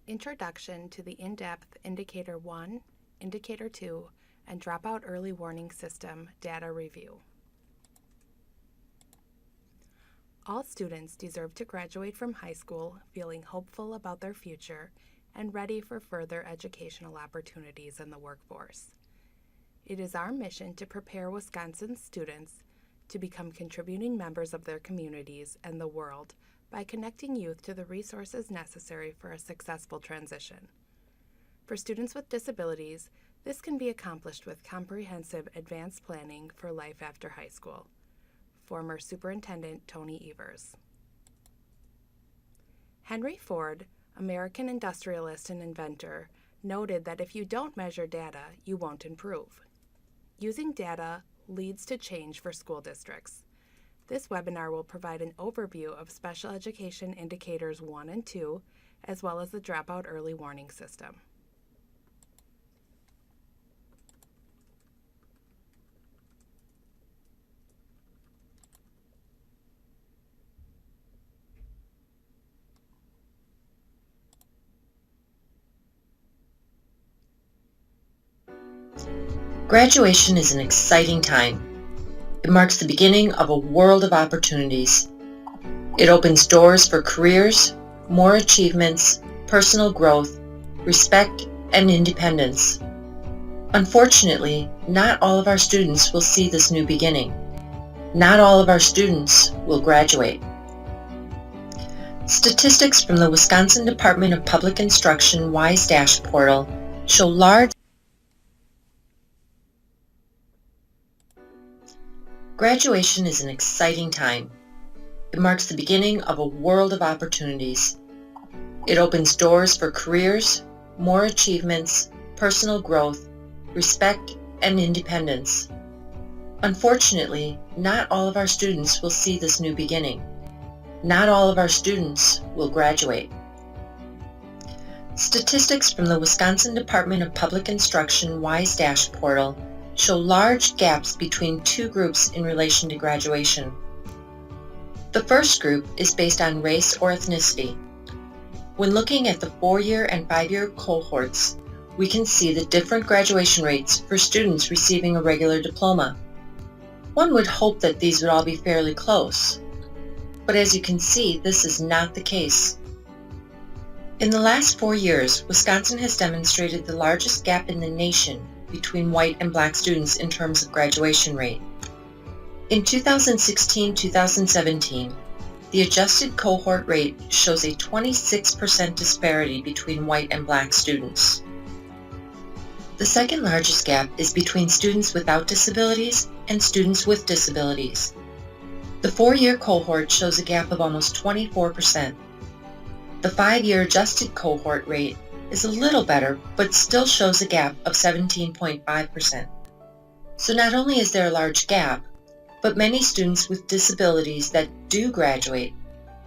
Introduction to the in-depth Indicator 1, Indicator 2, and Dropout Early Warning System data review. All students deserve to graduate from high school feeling hopeful about their future and ready for further educational opportunities in the workforce. It is our mission to prepare Wisconsin students to become contributing members of their communities and the world by connecting youth to the resources necessary for a successful transition. For students with disabilities, this can be accomplished with comprehensive advanced planning for life after high school. Former Superintendent Tony Evers. Henry Ford, American industrialist and inventor, noted that if you don't measure data, you won't improve. Using data leads to change for school districts. This webinar will provide an overview of Special Education Indicators 1 and 2, as well as the Dropout Early Warning System. Graduation is an exciting time. It marks the beginning of a world of opportunities. It opens doors for careers, more achievements, personal growth, respect, and independence. Unfortunately, not all of our students will see this new beginning. Not all of our students will graduate. Statistics from the Wisconsin Department of Public Instruction WISE portal show large Graduation is an exciting time. It marks the beginning of a world of opportunities. It opens doors for careers, more achievements, personal growth, respect, and independence. Unfortunately, not all of our students will see this new beginning. Not all of our students will graduate. Statistics from the Wisconsin Department of Public Instruction WISE portal show large gaps between two groups in relation to graduation. The first group is based on race or ethnicity. When looking at the 4-year and 5-year cohorts, we can see the different graduation rates for students receiving a regular diploma. One would hope that these would all be fairly close, but as you can see, this is not the case. In the last 4 years, Wisconsin has demonstrated the largest gap in the nation between white and black students in terms of graduation rate. In 2016-2017, the adjusted cohort rate shows a 26% disparity between white and black students. The second largest gap is between students without disabilities and students with disabilities. The 4-year cohort shows a gap of almost 24%. The 5-year adjusted cohort rate is a little better, but still shows a gap of 17.5%. So not only is there a large gap, but many students with disabilities that do graduate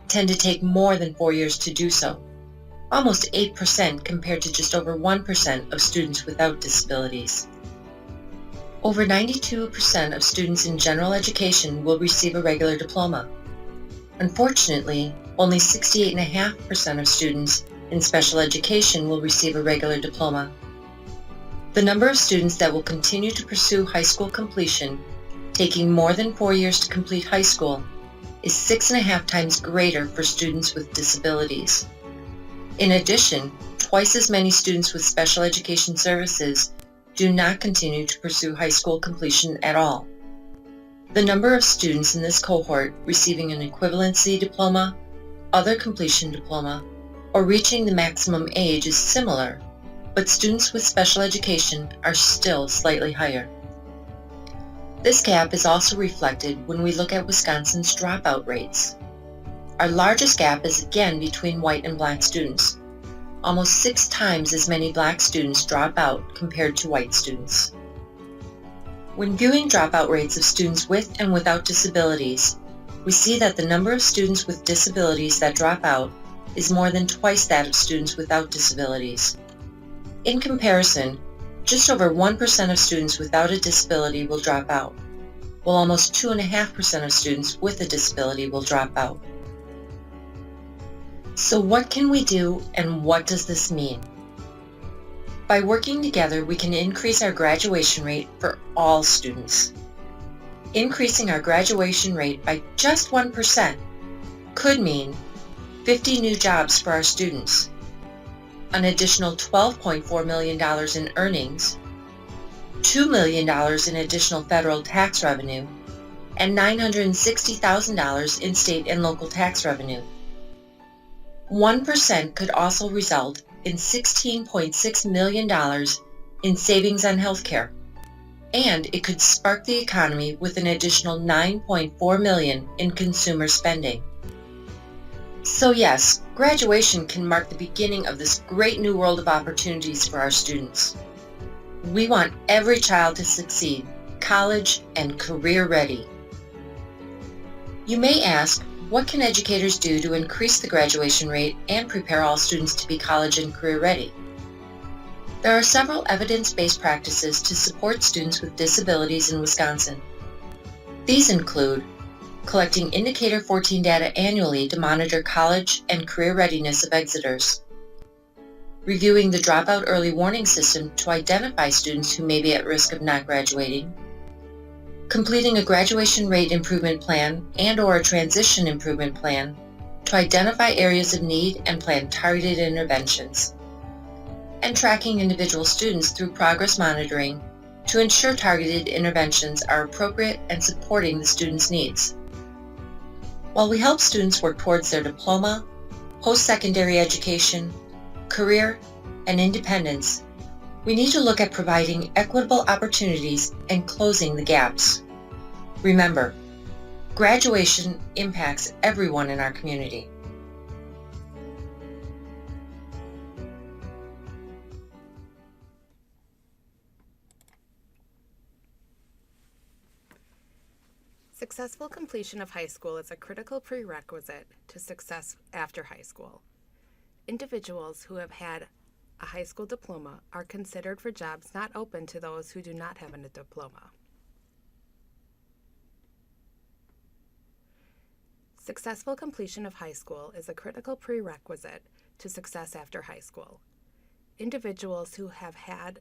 tend to take more than 4 years to do so, almost 8% compared to just over 1% of students without disabilities. Over 92% of students in general education will receive a regular diploma. Unfortunately, only 68.5% of students in special education will receive a regular diploma. The number of students that will continue to pursue high school completion, taking more than 4 years to complete high school, is 6.5 times greater for students with disabilities. In addition, twice as many students with special education services do not continue to pursue high school completion at all. The number of students in this cohort receiving an equivalency diploma, other completion diploma, or reaching the maximum age is similar, but students with special education are still slightly higher. This gap is also reflected when we look at Wisconsin's dropout rates. Our largest gap is again between white and black students. Almost 6 times as many black students drop out compared to white students. When viewing dropout rates of students with and without disabilities, we see that the number of students with disabilities that drop out is more than twice that of students without disabilities. In comparison, just over 1% of students without a disability will drop out, while almost 2.5% of students with a disability will drop out. So what can we do, and what does this mean? By working together, we can increase our graduation rate for all students. Increasing our graduation rate by just 1% could mean 50 new jobs for our students, an additional $12.4 million in earnings, $2 million in additional federal tax revenue, and $960,000 in state and local tax revenue. 1% could also result in $16.6 million in savings on healthcare, and it could spark the economy with an additional $9.4 million in consumer spending. So yes, graduation can mark the beginning of this great new world of opportunities for our students. We want every child to succeed, college and career ready. You may ask, what can educators do to increase the graduation rate and prepare all students to be college and career ready? There are several evidence-based practices to support students with disabilities in Wisconsin. These include collecting Indicator 14 data annually to monitor college and career readiness of exiters, reviewing the Dropout Early Warning System to identify students who may be at risk of not graduating, completing a graduation rate improvement plan and/or a transition improvement plan to identify areas of need and plan targeted interventions, and tracking individual students through progress monitoring to ensure targeted interventions are appropriate and supporting the student's needs. While we help students work towards their diploma, post-secondary education, career, and independence, we need to look at providing equitable opportunities and closing the gaps. Remember, graduation impacts everyone in our community. Successful completion of high school is a critical prerequisite to success after high school. Individuals who have had a high school diploma are considered for jobs not open to those who do not have a diploma. Successful completion of high school is a critical prerequisite to success after high school. Individuals who have had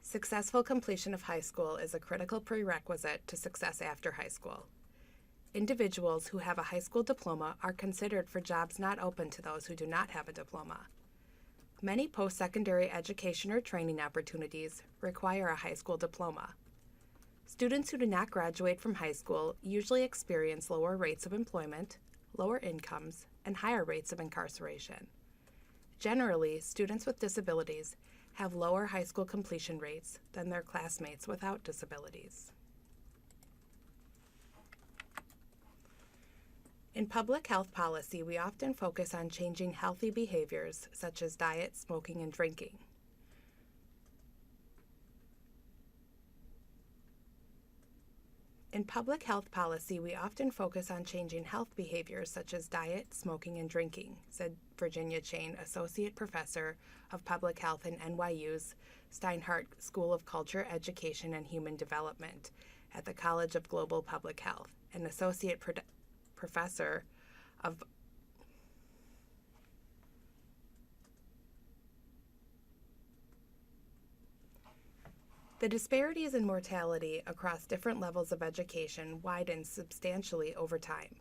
Successful completion of high school is a critical prerequisite to success after high school. Individuals who have a high school diploma are considered for jobs not open to those who do not have a diploma. Many post-secondary education or training opportunities require a high school diploma. Students who do not graduate from high school usually experience lower rates of employment, lower incomes, and higher rates of incarceration. Generally, students with disabilities have lower high school completion rates than their classmates without disabilities. In public health policy, we often focus on changing healthy behaviors such as diet, smoking, and drinking. In public health policy, we often focus on changing health behaviors such as diet, smoking, and drinking, said Virginia Chain, Associate Professor of Public Health in NYU's Steinhardt School of Culture, Education, and Human Development at the College of Global Public Health, and Associate Professor of The disparities in mortality across different levels of education widened substantially over time.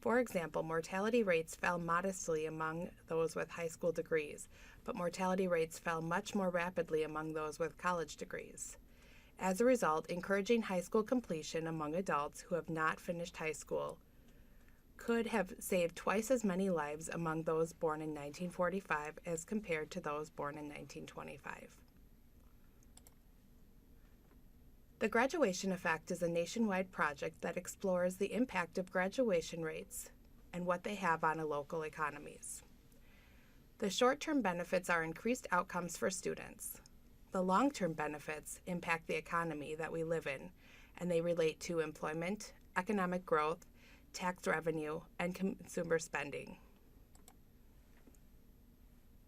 For example, mortality rates fell modestly among those with high school degrees, but mortality rates fell much more rapidly among those with college degrees. As a result, encouraging high school completion among adults who have not finished high school could have saved twice as many lives among those born in 1945 as compared to those born in 1925. The Graduation Effect is a nationwide project that explores the impact of graduation rates and what they have on local economies. The short-term benefits are increased outcomes for students. The long-term benefits impact the economy that we live in, and they relate to employment, economic growth, tax revenue, and consumer spending.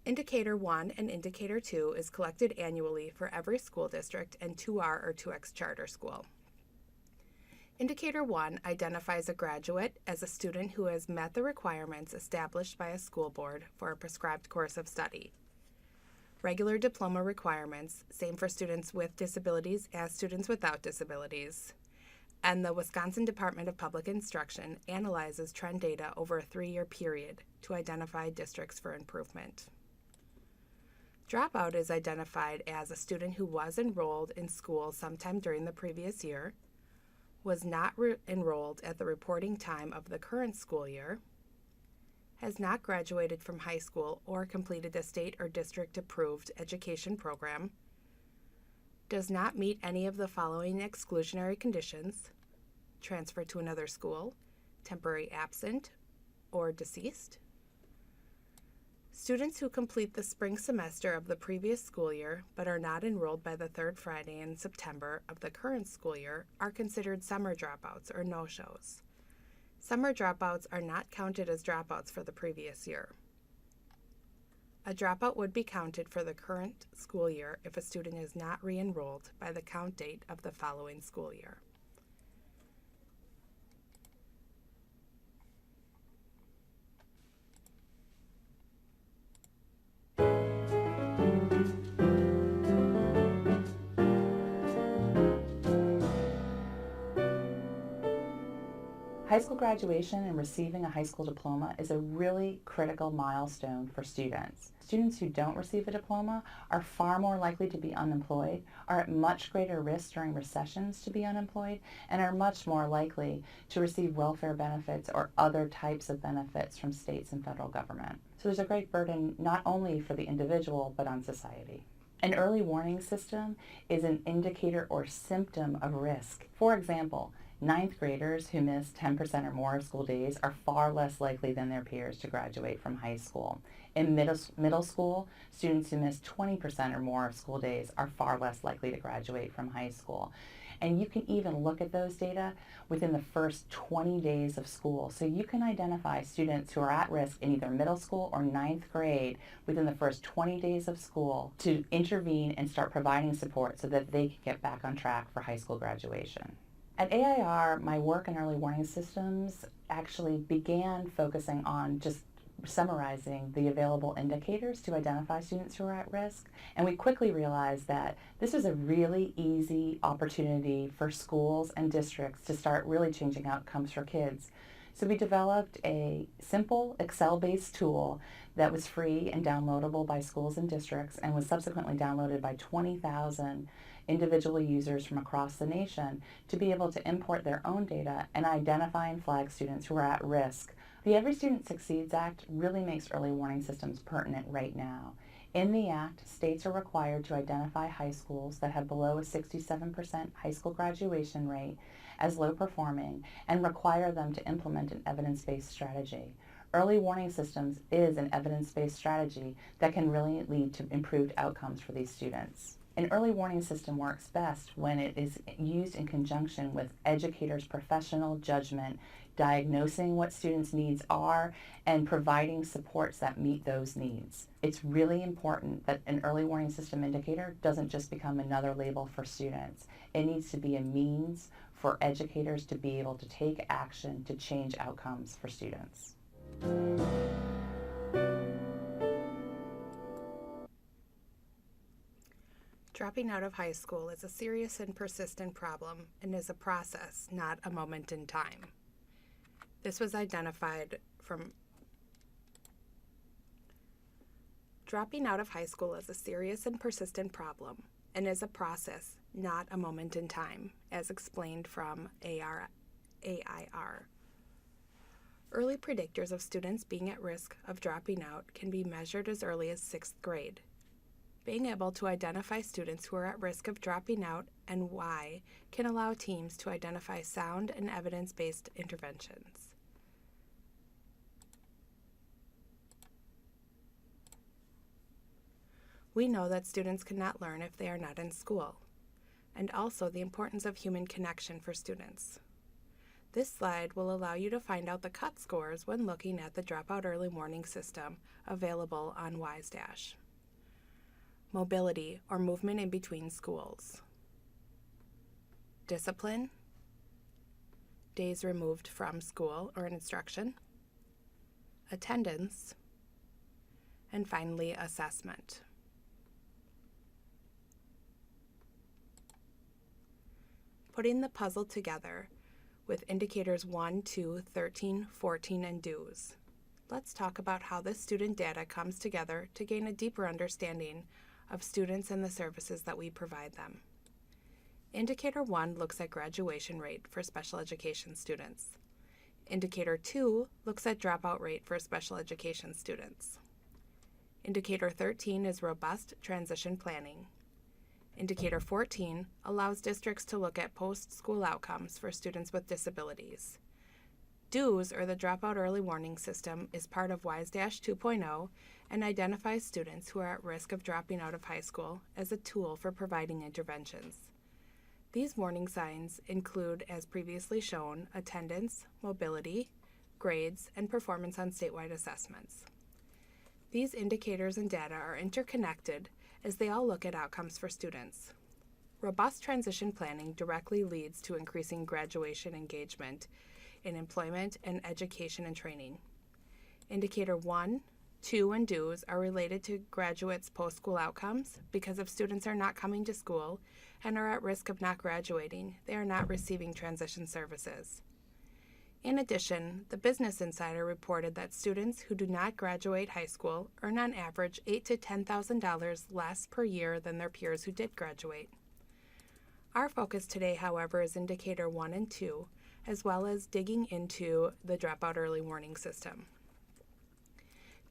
Indicator 1 and Indicator 2 is collected annually for every school district and 2R or 2X charter school. Indicator 1 identifies a graduate as a student who has met the requirements established by a school board for a prescribed course of study. Regular diploma requirements, same for students with disabilities as students without disabilities. And the Wisconsin Department of Public Instruction analyzes trend data over a 3-year period to identify districts for improvement. Dropout is identified as a student who was enrolled in school sometime during the previous year, was not enrolled at the reporting time of the current school year, has not graduated from high school or completed a state or district approved education program, does not meet any of the following exclusionary conditions: transfer to another school, temporary absent, or deceased. Students who complete the spring semester of the previous school year but are not enrolled by the third Friday in September of the current school year are considered summer dropouts or no-shows. Summer dropouts are not counted as dropouts for the previous year. A dropout would be counted for the current school year if a student is not re-enrolled by the count date of the following school year. High school graduation and receiving a high school diploma is a really critical milestone for students. Students who don't receive a diploma are far more likely to be unemployed, are at much greater risk during recessions to be unemployed, and are much more likely to receive welfare benefits or other types of benefits from states and federal government. So there's a great burden not only for the individual, but on society. An early warning system is an indicator or symptom of risk. For example, ninth graders who miss 10% or more of school days are far less likely than their peers to graduate from high school. In middle school, students who miss 20% or more of school days are far less likely to graduate from high school. And you can even look at those data within the first 20 days of school. So you can identify students who are at risk in either middle school or ninth grade within the first 20 days of school to intervene and start providing support so that they can get back on track for high school graduation. At AIR, my work in early warning systems actually began focusing on just summarizing the available indicators to identify students who are at risk. And we quickly realized that this is a really easy opportunity for schools and districts to start really changing outcomes for kids. So we developed a simple Excel-based tool that was free and downloadable by schools and districts and was subsequently downloaded by 20,000 individual users from across the nation to be able to import their own data and identify and flag students who are at risk. The Every Student Succeeds Act really makes early warning systems pertinent right now. In the Act, states are required to identify high schools that have below a 67% high school graduation rate as low performing and require them to implement an evidence-based strategy. Early warning systems is an evidence-based strategy that can really lead to improved outcomes for these students. An early warning system works best when it is used in conjunction with educators' professional judgment, diagnosing what students' needs are, and providing supports that meet those needs. It's really important that an early warning system indicator doesn't just become another label for students. It needs to be a means for educators to be able to take action to change outcomes for students. Dropping out of high school is a serious and persistent problem and is a process, not a moment in time. This was identified from dropping out of high school is a serious and persistent problem and is a process, not a moment in time, as explained from AIR. Early predictors of students being at risk of dropping out can be measured as early as 6th grade. Being able to identify students who are at risk of dropping out and why can allow teams to identify sound and evidence-based interventions. We know that students cannot learn if they are not in school, and also the importance of human connection for students. This slide will allow you to find out the cut scores when looking at the Dropout Early Warning System available on WISE-. Mobility, or movement in between schools. Discipline, days removed from school or instruction, attendance, and finally, assessment. Putting the puzzle together with indicators 1, 2, 13, 14, and DEWS. Let's talk about how this student data comes together to gain a deeper understanding of students and the services that we provide them. Indicator 1 looks at graduation rate for special education students. Indicator 2 looks at dropout rate for special education students. Indicator 13 is robust transition planning. Indicator 14 allows districts to look at post-school outcomes for students with disabilities. DEWS, or the Dropout Early Warning System, is part of WISE 2.0 and identifies students who are at risk of dropping out of high school as a tool for providing interventions. These warning signs include, as previously shown, attendance, mobility, grades, and performance on statewide assessments. These indicators and data are interconnected as they all look at outcomes for students. Robust transition planning directly leads to increasing graduation engagement in employment and education and training. Indicator 1, 2, and DEWS are related to graduates' post-school outcomes because if students are not coming to school and are at risk of not graduating, they are not receiving transition services. In addition, the Business Insider reported that students who do not graduate high school earn on average $8,000 to $10,000 less per year than their peers who did graduate. Our focus today, however, is Indicator 1 and 2, as well as digging into the Dropout Early Warning System.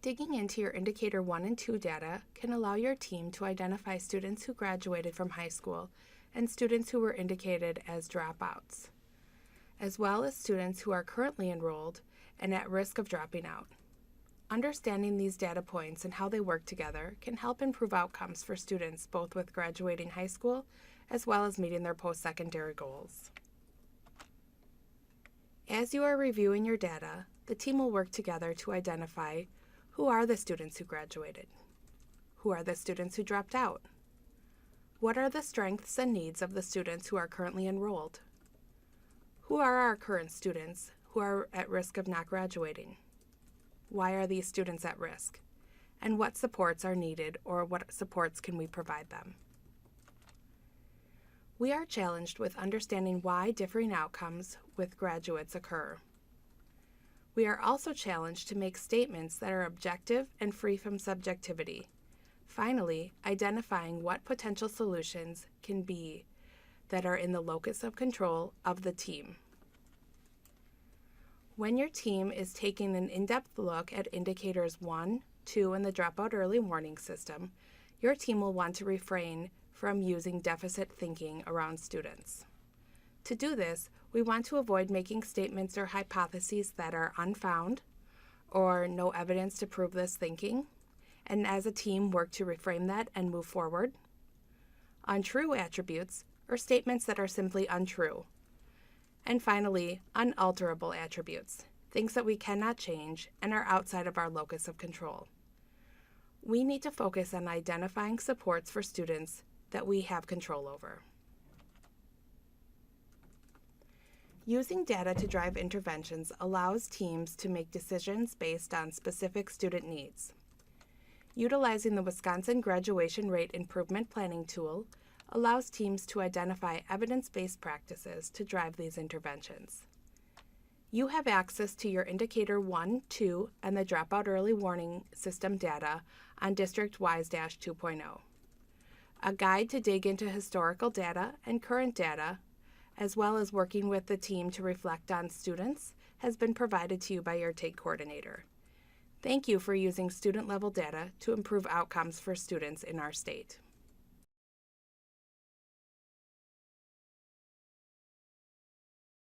Digging into your Indicator 1 and 2 data can allow your team to identify students who graduated from high school and students who were indicated as dropouts, as well as students who are currently enrolled and at risk of dropping out. Understanding these data points and how they work together can help improve outcomes for students both with graduating high school as well as meeting their post-secondary goals. As you are reviewing your data, the team will work together to identify who are the students who graduated, who are the students who dropped out, what are the strengths and needs of the students who are currently enrolled, who are our current students who are at risk of not graduating, why are these students at risk, and what supports are needed or what supports can we provide them. We are challenged with understanding why differing outcomes with graduates occur. We are also challenged to make statements that are objective and free from subjectivity. Finally, identifying what potential solutions can be that are in the locus of control of the team. When your team is taking an in-depth look at indicators 1, 2, and the Dropout Early Warning System, your team will want to refrain from using deficit thinking around students. To do this, we want to avoid making statements or hypotheses that are unfounded or no evidence to prove this thinking, and as a team work to reframe that and move forward. Untrue attributes or statements that are simply untrue. And finally, unalterable attributes, things that we cannot change and are outside of our locus of control. We need to focus on identifying supports for students that we have control over. Using data to drive interventions allows teams to make decisions based on specific student needs. Utilizing the Wisconsin Graduation Rate Improvement Planning Tool allows teams to identify evidence-based practices to drive these interventions. You have access to your Indicator 1, 2, and the Dropout Early Warning System data on District WISE 2.0. A guide to dig into historical data and current data, as well as working with the team to reflect on students, has been provided to you by your TAKE coordinator. Thank you for using student-level data to improve outcomes for students in our state.